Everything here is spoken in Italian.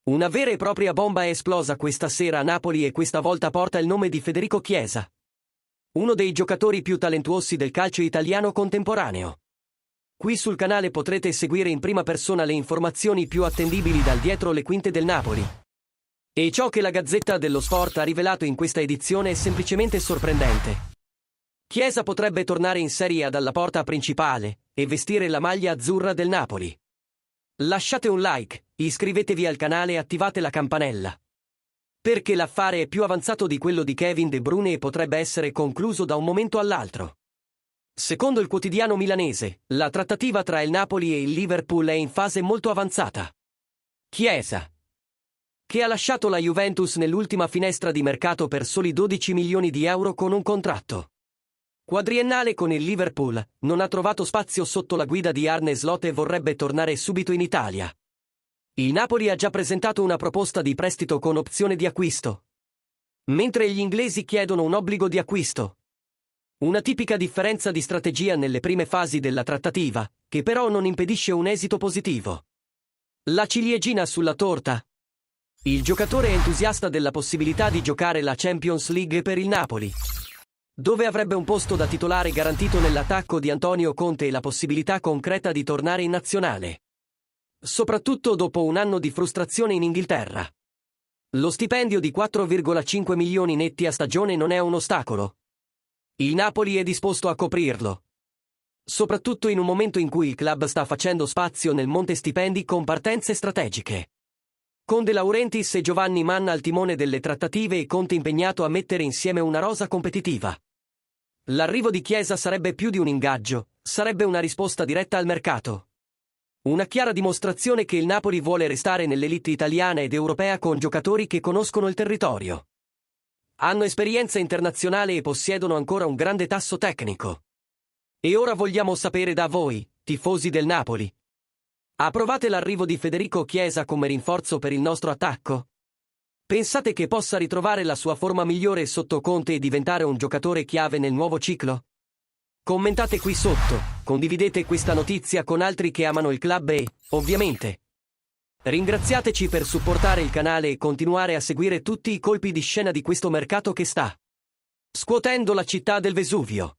Una vera e propria bomba è esplosa questa sera a Napoli e questa volta porta il nome di Federico Chiesa, uno dei giocatori più talentuosi del calcio italiano contemporaneo. Qui sul canale potrete seguire in prima persona le informazioni più attendibili dal dietro le quinte del Napoli. E ciò che la Gazzetta dello Sport ha rivelato in questa edizione è semplicemente sorprendente. Chiesa potrebbe tornare in Serie A dalla porta principale e vestire la maglia azzurra del Napoli. Lasciate un like, iscrivetevi al canale e attivate la campanella. Perché l'affare è più avanzato di quello di Kevin De Bruyne e potrebbe essere concluso da un momento all'altro. Secondo il quotidiano milanese, la trattativa tra il Napoli e il Liverpool è in fase molto avanzata. Chiesa, che ha lasciato la Juventus nell'ultima finestra di mercato per soli 12 milioni di euro con un contratto quadriennale con il Liverpool, non ha trovato spazio sotto la guida di Arne Slot e vorrebbe tornare subito in Italia. Il Napoli ha già presentato una proposta di prestito con opzione di acquisto, mentre gli inglesi chiedono un obbligo di acquisto. Una tipica differenza di strategia nelle prime fasi della trattativa, che però non impedisce un esito positivo. La ciliegina sulla torta. Il giocatore è entusiasta della possibilità di giocare la Champions League per il Napoli, dove avrebbe un posto da titolare garantito nell'attacco di Antonio Conte e la possibilità concreta di tornare in nazionale, soprattutto dopo un anno di frustrazione in Inghilterra. Lo stipendio di 4,5 milioni netti a stagione non è un ostacolo. Il Napoli è disposto a coprirlo, soprattutto in un momento in cui il club sta facendo spazio nel monte stipendi con partenze strategiche, con De Laurentiis e Giovanni Manna al timone delle trattative e Conte impegnato a mettere insieme una rosa competitiva. L'arrivo di Chiesa sarebbe più di un ingaggio, sarebbe una risposta diretta al mercato. Una chiara dimostrazione che il Napoli vuole restare nell'elite italiana ed europea con giocatori che conoscono il territorio, hanno esperienza internazionale e possiedono ancora un grande tasso tecnico. E ora vogliamo sapere da voi, tifosi del Napoli. Approvate l'arrivo di Federico Chiesa come rinforzo per il nostro attacco? Pensate che possa ritrovare la sua forma migliore sotto Conte e diventare un giocatore chiave nel nuovo ciclo? Commentate qui sotto, condividete questa notizia con altri che amano il club e, ovviamente, ringraziateci per supportare il canale e continuare a seguire tutti i colpi di scena di questo mercato che sta scuotendo la città del Vesuvio.